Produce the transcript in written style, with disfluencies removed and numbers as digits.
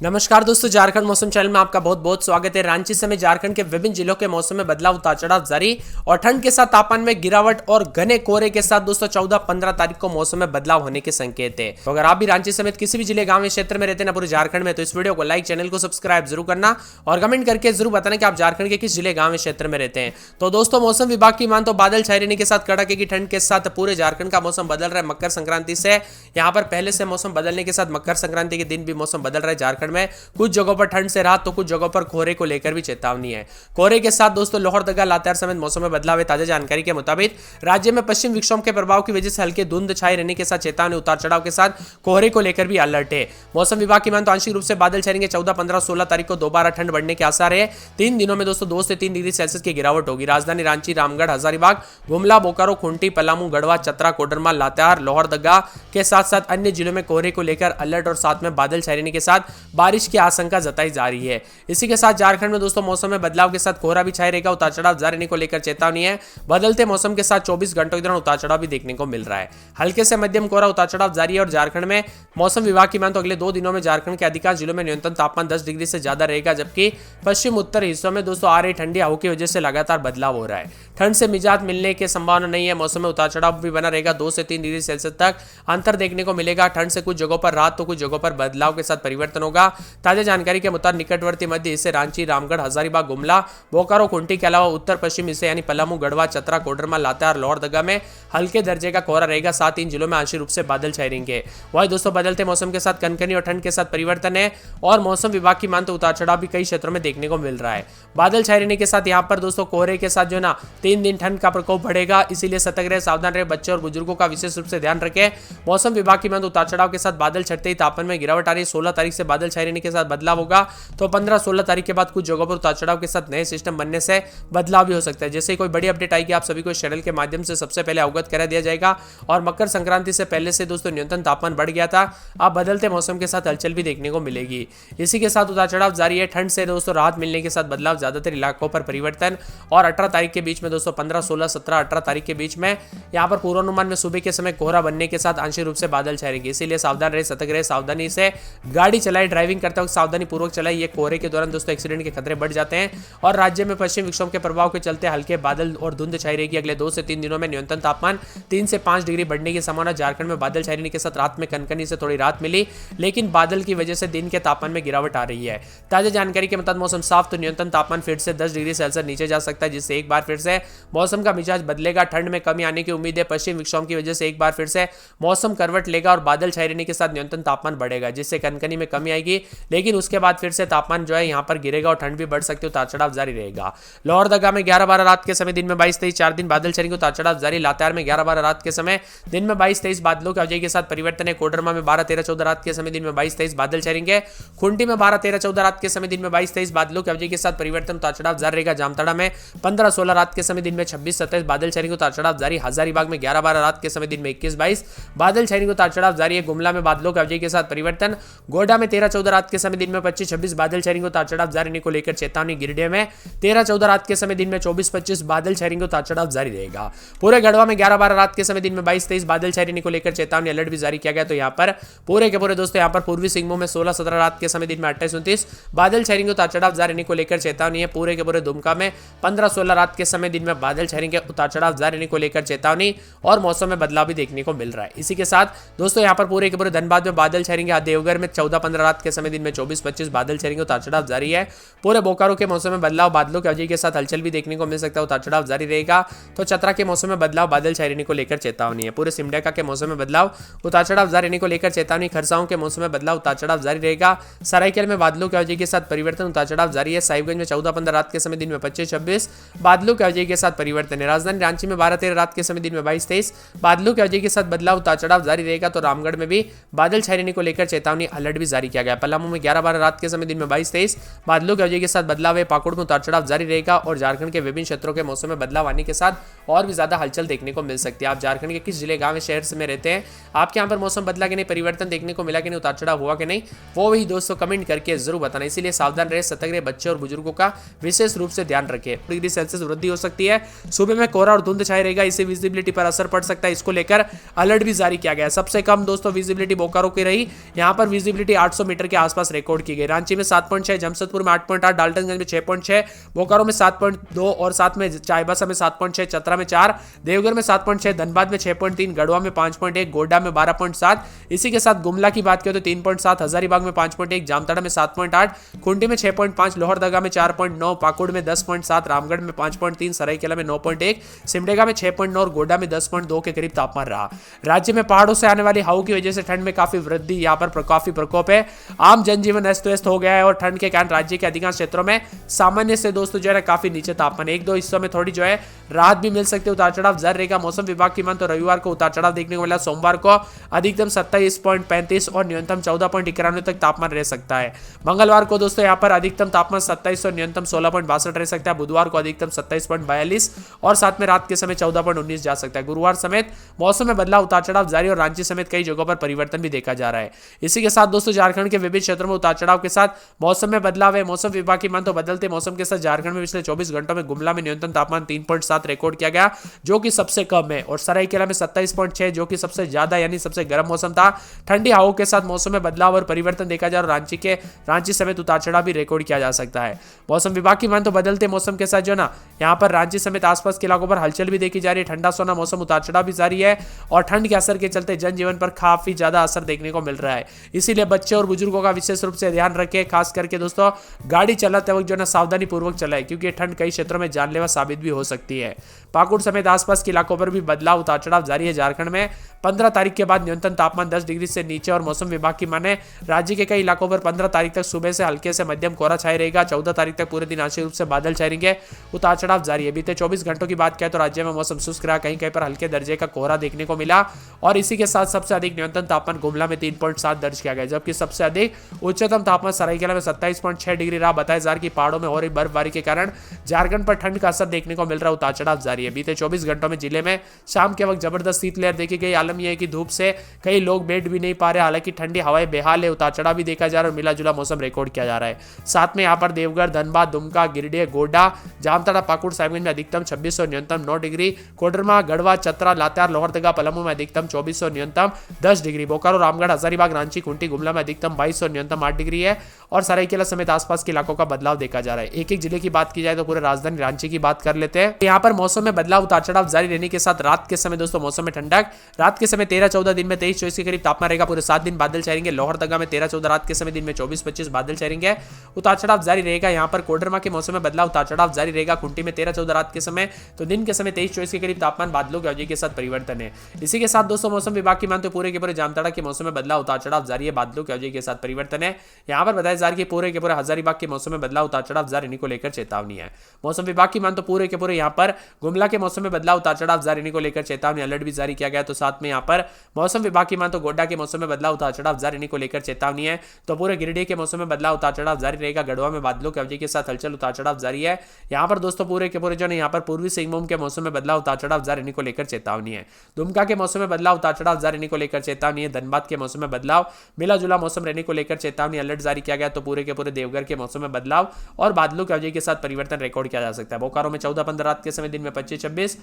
नमस्कार दोस्तों, झारखंड मौसम चैनल में आपका बहुत बहुत स्वागत है। रांची समेत झारखंड के विभिन्न जिलों के मौसम में बदलाव उतार चढ़ाव जारी और ठंड के साथ तापमान में गिरावट और घने कोहरे के साथ दोस्तों 14-15 तारीख को मौसम में बदलाव होने के संकेत है। तो अगर आप भी रांची समेत किसी भी जिले गांव या क्षेत्र में रहते हैं ना पूरे झारखंड में, तो इस वीडियो को लाइक, चैनल को सब्सक्राइब जरूर करना और कमेंट करके जरूर बताना कि आप झारखंड के किस जिले गांव या क्षेत्र में रहते हैं। तो दोस्तों मौसम विभाग की मान तो बादल छाए रहने के साथ कड़ाके की ठंड के साथ पूरे झारखंड का मौसम बदल रहा है। मकर संक्रांति से यहाँ पर पहले से मौसम बदलने के साथ मकर संक्रांति के दिन भी मौसम बदल रहा है झारखंड में। कुछ जगहों पर ठंड से राहत तो कुछ जगहों पर कोहरे को लेकर भी चेतावनी है। कोहरे के साथ दोस्तों लोहरदगा, लातेहार समेत मौसम में बदलाव है। ताजा जानकारी के मुताबिक राज्य में पश्चिम विक्षोभ के प्रभाव की वजह से हल्के धुंध छाए रहने के साथ चेतावनी, उतार चढ़ाव के साथ कोहरे को लेकर भी अलर्ट है। मौसम विभाग की मान तो आंशिक रूप से बादल छाएंगे। 14, 15, 16 तारीख को दोबारा ठंड बढ़ने के आसार है। 3 दिनों में दोस्तों 2 से 3 डिग्री सेल्सियस की गिरावट होगी। राजधानी रांची, रामगढ़, हजारीबाग, गुमला, बोकारो, खूंटी, पलामू, गढ़वा, चतरा, कोडरमा, लातेहार, लोहरदगा के साथ साथ अन्य जिलों में कोहरे को लेकर अलर्ट और साथ में बादल छाए रहने के साथ बारिश की आशंका जताई जा रही है। इसी के साथ झारखंड में दोस्तों मौसम में बदलाव के साथ कोहरा भी छाए रहेगा। उतार चढ़ाव जारी रहने को लेकर चेतावनी है। बदलते मौसम के साथ 24 घंटों के दौरान उतार चढ़ाव भी देखने को मिल रहा है। हल्के से मध्यम कोहरा, उतार चढ़ाव जारी है और झारखंड में मौसम विभाग की मान तो अगले 2 दिनों में झारखंड के अधिकांश जिलों में न्यूनतम तापमान 10 डिग्री से ज्यादा रहेगा, जबकि पश्चिम उत्तर हिस्सों में दोस्तों आ रही ठंडी हवा की वजह से लगातार बदलाव हो रहा है। ठंड से निजात मिलने की संभावना नहीं है। मौसम में उतार चढ़ाव भी बना रहेगा। 2 से 3 डिग्री सेल्सियस तक अंतर देखने को मिलेगा। ठंड से कुछ जगहों पर रात तो कुछ जगहों पर बदलाव के साथ परिवर्तन होगा। ताजा जानकारी के मुताबिक निकटवर्ती मध्य हिस्से रांची, रामगढ़, हजारीबाग, गुमला, बोकारो, खूंटी के अलावा उत्तर पश्चिम हिस्से यानी पलामू, गढ़वा, चतरा, कोडरमा, लातेहार, लोहरदगा में हल्के दर्जे का कोहरा रहेगा। साथ ही इन जिलों में आंशिक रूप से बादल छाए रहेंगे। वही दोस्तों बदलते मौसम के साथ कनकनी और ठंड के साथ परिवर्तन है और मौसम विभाग की मान तो उतार चढ़ाव भी कई क्षेत्रों में देखने को मिल रहा है। बादल छाए रहने के साथ यहाँ पर दोस्तों कोहरे के साथ जो ना 3 दिन ठंड का प्रकोप बढ़ेगा, इसीलिए सतर्क रहे, सावधान रहे। बच्चे और बुजुर्गों का विशेष रूप से ध्यान रखें। मौसम विभाग की मान उतार चढ़ाव के साथ बादल छटते ही तापमान में गिरावट आ रही है। 16 तारीख से बादल छाए रहने के साथ बदलाव होगा, तो 15-16 तारीख के बाद कुछ जगहों पर उतार चढ़ाव के साथ नए सिस्टम बनने से बदलाव भी हो सकता है। जैसे कोई बड़ी अपडेट आएगी आप सभी को इस चैनल के माध्यम से सबसे पहले अवगत करा दिया जाएगा। और मकर संक्रांति से पहले से दोस्तों न्यूनतम तापमान बढ़ गया था। अब बदलते मौसम के साथ हलचल भी देखने को मिलेगी। इसी के साथ उतार चढ़ाव जारी है। ठंड से दोस्तों राहत मिलने के साथ बदलाव, ज्यादातर इलाकों पर परिवर्तन और 18 तारीख के बीच में दोस्तों 15, 16, 17, 18 तारीख के बीच में यहाँ पर पूर्वानुमान में सुबह के समय कोहरा बनने के साथ आंशिक रूप से बादल छाएंगे। इसीलिए सावधान रहे, सतर्क रहे, सावधानी से गाड़ी चलाए, ड्राइविंग करते वक्त सावधानी पूर्वक चलाए। ये कोहरे के दौरान दोस्तों एक्सीडेंट के खतरे बढ़ जाते हैं। और राज्य में पश्चिम विक्षोभ के प्रभाव के चलते हल्के बादल और धुंध छाई रहेगी। अगले 2 से 3 दिनों में न्यूनतम तापमान 3 से 5 डिग्री बढ़ने की संभावना। झारखंड में बादल छाई रहने के साथ रात में कनकनी से थोड़ी राहत मिली, लेकिन बादल की वजह से दिन के तापमान में गिरावट आ रही है। ताजा जानकारी के मुताबिक मौसम साफ, तो न्यूनतम तापमान फिर से 10 डिग्री सेल्सियस नीचे जा सकता है, जिससे एक बार फिर से मौसम का मिजाज बदलेगा। ठंड में कमी आने की उम्मीद है। पश्चिम विक्षोभ की वजह से एक बार फिर से मौसम करवट लेगा और बादल छाई रहने के साथ न्यूनतम तापमान बढ़ेगा, जिससे कनकनी में कमी आएगी। लेकिन उसके बाद फिर से तापमान जो है यहाँ पर गिरेगा और ठंड भी बढ़ सकती है। उतार चढ़ाव जारी रहेगा। लोहरदगा में 11-12 रात के समय, दिन में 22-23, 4 दिन बादल छाएंगे। उतार चढ़ाव जारी। लातेहार में 11-12 रात के समय, दिन में 22-23 बादलों की अवधि के साथ परिवर्तन है। कोडरमा में 12-13, 14 रात के समय, दिन में 22-23 बादल छाएंगे। खूंटी में 12-13, 14 रात के समय, दिन में 22-23 बादलों की अवधि के साथ परिवर्तन। उतार चढ़ाव जारी रहेगा। जामताड़ा में 15-16 रात के समय, दिन में 26-27 बादल छाएंगे। उतार चढ़ाव जारी। हजारीबाग में 11-12 रात के समय, दिन में 21-22 बादल छाएंगे। उतार चढ़ाव जारी है। गुमला में बादलों की अवधि के साथ परिवर्तन। गोड्डा में 13-14 रात के समय, दिन में 25-26 बादल छाएंगे। उतार चढ़ाव जारी रहने को लेकर चेतावनी। गिरिडीह में 13-14 रात के समय, दिन में 24-25 बादल छाएंगे। उतार चढ़ाव जारी रहेगा। पूरे गढ़वा में 11-12 रात के समय, दिन में 22-23 बादल छाए रहने को लेकर चेतावनी, अलर्ट भी जारी किया गया। तो यहाँ पर पूरे के पूरे दोस्तों यहाँ पर पूर्वी सिंहभूम में 16-17 रात के समय, दिन में 28-29 बादल छाएंगे। उतार चढ़ाव जारी रहने को लेकर चेतावनी है। पूरे के पूरे दुमका में 15-16 रात के समय, दिन में बादल छाएंगे। उतार चढ़ाव जारी रहने को लेकर चेतावनी और मौसम में बदलाव भी देखने को मिल रहा है। इसी के साथ दोस्तों यहाँ पर पूरे के पूरे धनबाद में बादल छाएंगे। देवघर में 14-15 रात के समय, दिन में 24-25 बादल छाएंगे। उतार चढ़ाव जारी है। पूरे बोकारो के मौसम में बदलाव, बादलों की अवधि के साथ हलचल भी देखने को मिल सकता है। उतार चढ़ाव जारी रहेगा। तो चतरा के मौसम में बदलाव, बादल छाए रहने को लेकर चेतावनी है। पूरे सिमडेगा के मौसम में बदलाव, उतार चढ़ाव जारी रहने को लेकर चेतावनी। खरसाओं के मौसम में बदलाव, उतार चढ़ाव जारी रहेगा। सरायकेला में बादलों की अवधि के साथ परिवर्तन। उतार चढ़ाव जारी है। साहिबगंज में 14-15 रात के समय, दिन में 25-26 बादलों की अवधि के साथ परिवर्तन है। राजधानी रांची में 12-13 रात के समय, दिन में 22-23 बादलों की अवधि के साथ बदलाव, उतार चढ़ाव जारी रहेगा। तो रामगढ़ में भी बादल छाए रहने को लेकर चेतावनी, अलर्ट भी जारी किया गया। पलामू में 11-12 रात के समय, दिन में 22-23 बादलों की अवधि के साथ बदलाव है। पाकुड़ में उतार चढ़ाव जारी रहेगा और झारखंड के विभिन्न क्षेत्रों के मौसम में बदलाव आने के साथ और भी ज्यादा हलचल देखने को मिल सकती है। आप झारखंड के किस जिले, गांव या शहर में रहते हैं, आपके यहाँ पर मौसम बदला कि नहीं, परिवर्तन देखने को मिला कि नहीं, उतार चढ़ाव हुआ कि नहीं, वो भी दोस्तों कमेंट करके जरूर बताना। इसीलिए सावधान रहे, सतर्क रहे। बच्चे और बुजुर्गों का विशेष रूप से ध्यान रखें। डिग्री सेल्सियस वृद्धि हो सकती है। सुबह में कोहरा और धुंध छाई रहेगा, इससे विजिबिलिटी पर असर पड़ सकता है। इसको लेकर अलर्ट भी जारी किया गया है। सबसे कम दोस्तों विजिबिलिटी बोकारो की रही। यहाँ पर विजिबिलिटी 800 मीटर के आसपास रिकॉर्ड की गई। रांची में 7.6, जमशेदपुर में 8.8, डाल्टनगंज में 6.6, बोकारो में 7.2 और साथ में चाईबासा में 7.6, चतरा में 4, देवघर में 7.6, धनबाद में 6.3, गढ़वा में 5.1, गोड्डा में 12.7। इसी के साथ गुमला की बात करें तो 3.7, हजारीबाग में 5.1, जामताड़ा में 7.8, खूंटी में 6.5, लोहरदगा में 4.9, पाकुड़ में 10.7, रामगढ़ में 5.3, सरायकेला में 9.1, सिमडेगा में 6.9 और गोड्डा में 10.2 के करीब तापमान रहा। राज्य में पहाड़ों से आने वाली हवा की वजह से ठंड में काफी वृद्धि, यहाँ पर काफी प्रकोप है। आम जनजीवन अस्त व्यस्त हो गया है और ठंड के कारण राज्य के अधिकांश क्षेत्रों में सामान्य से दोस्तों जो है काफी नीचे तापमान, एक दो हिस्सों में थोड़ी जो है राहत भी मिल सकती है, उतार चढ़ाव जारी रहेगा। मौसम विभाग की मान तो रविवार को उतार चढ़ाव देखने को मिला। सोमवार को अधिकतम 27.35 और न्यूनतम 14.91 तक तापमान रह सकता है। मंगलवार को दोस्तों यहाँ पर अधिकतम तापमान 27 और न्यूनतम 16.62 रह सकता है। बुधवार को अधिकतम 27.42 और साथ में रात के समय 14.19 जा सकता है। गुरुवार समेत मौसम में बदलाव, उतार चढ़ाव जारी और रांची समेत कई जगहों पर परिवर्तन भी देखा जा रहा है। इसी के साथ दोस्तों झारखंड के विभिन्न क्षेत्रों में उतार चढ़ाव के साथ मौसम में बदलाव है। मौसम विभाग की मान तो बदलते मौसम के साथ झारखंड में पिछले 24 घंटों में गुमला में न्यूनतम तापमान 3.7 रिकॉर्ड किया गया, जो कि सबसे कम है, और सरायकेला में 27.6 जो कि सबसे ज्यादा यानी सबसे गर्म मौसम था। ठंडी हवाओं के साथ मौसम में बदलाव और परिवर्तन देखा जा रहा है। रांची समेत उतार चढ़ाव भी रिकॉर्ड किया जा सकता है। मौसम विभाग की मान तो बदलते मौसम के साथ जो ना यहाँ पर रांची समेत आसपास के इलाकों पर हलचल भी देखी जा रही है। ठंडा सोना मौसम, उतार चढ़ाव भी जारी है और ठंड के असर के चलते जनजीवन पर काफी ज्यादा असर देखने को मिल रहा है। इसीलिए बच्चे और बुजुर्गों का विशेष रूप से ध्यान रखें, खास करके दोस्तों गाड़ी चलाते वक्त जो ना सावधानी पूर्वक चलाएं, क्योंकि ठंड कई क्षेत्रों में जानलेवा साबित भी हो सकती है। पाकुड़ समेत आसपास के इलाकों पर भी बदलाव, उतार चढ़ाव जारी है। झारखंड में 15 तारीख के बाद न्यूनतम तापमान 10 डिग्री से नीचे और मौसम विभाग की माने राज्य के कई इलाकों पर 15 तारीख तक सुबह से हल्के से मध्यम कोहरा छाया रहेगा। 14 तारीख तक पूरे दिन आंशिक रूप से बादल छाए रहेंगे। उतार चढ़ाव जारी है। बीते 24 घंटों की बात करें तो राज्य में मौसम शुष्क रहा, कहीं कहीं पर हल्के दर्जे का कोहरा देखने को मिला और इसी के साथ सबसे अधिक न्यूनतम तापमान गुमला में 3.7 दर्ज किया गया, जबकि सबसे अधिक उच्चतम तापमान सरायकेला में 27.6 डिग्री रहा। बताया जा रहा है कि पहाड़ों में हो रही बर्फबारी के कारण झारखंड पर ठंड का असर देखने को मिल रहा है। उतार चढ़ाव जारी है। बीते 24 घंटों में जिले में शाम के वक्त जबरदस्त शीतलहर देखी गई। आलम यह है कि धूप से कई लोग बैठ भी नहीं पा रहे, हालांकि ठंडी हवाएं बेहाल है। उतार चढ़ाव भी देखा जा रहा है और मिला जुला मौसम रिकॉर्ड किया जा रहा है। साथ में यहाँ पर देवघर, धनबाद, दुमका, गिरिडीह, गोड्डा, जामताड़ा, पाकुड़, साहिबगंज में अधिकतम 26 और न्यूनतम 9 डिग्री, कोडरमा, गढ़वा, चतरा, लातेहार, लोहरदगा, पलामू में अधिकतम 24 और न्यूनतम 10 डिग्री, बोकारो, रामगढ़, हजारीबाग, रांची, खूंटी, गुमला में अधिकतम 22 और न्यूनतम 8 डिग्री है और सरायकेला समेत आसपास के इलाकों का बदलाव देखा जा रहा है। एक एक जिले की बात की जाए तो पूरे राजधानी रांची की बात कर लेते हैं। यहाँ पर मौसम में बदलाव, उतार चढ़ाव जारी रहने के साथ रात के समय दोस्तों मौसम में ठंडक, रात के समय 13-14, दिन में 23-24 के करीब तापमान रहेगा। पूरे 7 दिन बादल छाएंगे। लोहरदगा में 13-14, रात के समय दिन में 24-25 बादल छाएंगे। उतार चढ़ाव जारी रहेगा। यहाँ पर कोडरमा के मौसम में बदलाव, उतार चढ़ाव जारी रहेगा। खूंटी में 13-14, रात के समय तो दिन के समय 23-24 के करीब तापमान बादलों की अवधि के साथ परिवर्तन है। इसी के साथ दोस्तों मौसम विभाग की मान तो पूरे के पूरे जामताड़ा के मौसम में बदलाव, उतार चढ़ाव जारी है, बादलों की अवधि के साथ परिवर्तन है। यहाँ पर बताया जा रहा है कि पूरे के पूरे हजारीबाग के मौसम में बदलाव, उतार चढ़ाव जारी को लेकर चेतावनी है। मौसम विभाग की मान तो पूरे के पूरे यहाँ पर गुमला के मौसम में बदलाव, उतार चढ़ाव जारी को लेकर चेतावनी, अलर्ट भी जारी किया गया। तो साथ में यहाँ पर मौसम विभाग की मान तो गोड्डा के मौसम में बदलाव, उतार चढ़ाव जारी को लेकर चेतावनी है। तो पूरे गिरिडीह के मौसम में बदलाव, उतार चढ़ाव जारी रहेगा। गढ़वा में बादलों की अवधि के साथ हलचल, उतार चढ़ाव जारी है। यहाँ पर दोस्तों पूरे के पूरे जो है यहाँ पर पूर्वी सिंहभूम के मौसम में बदलाव, उतार चढ़ाव जारी को लेकर चेतावनी है। दुमका के मौसम में बदलाव, उतार चढ़ाव जारी को लेकर चेतावनी है। धनबाद के मौसम में बदलाव, मिला जुला मौसम रहने को लेकर चेतावनी, अलर्ट जारी किया गया। तो पूरे के पूरे देवघर के मौसम में बदलाव और बादलों की अवधि के साथ परिवर्तन रिकॉर्ड किया जा सकता है। बोकारो में 14-15, रात के समय दिन में 25-26,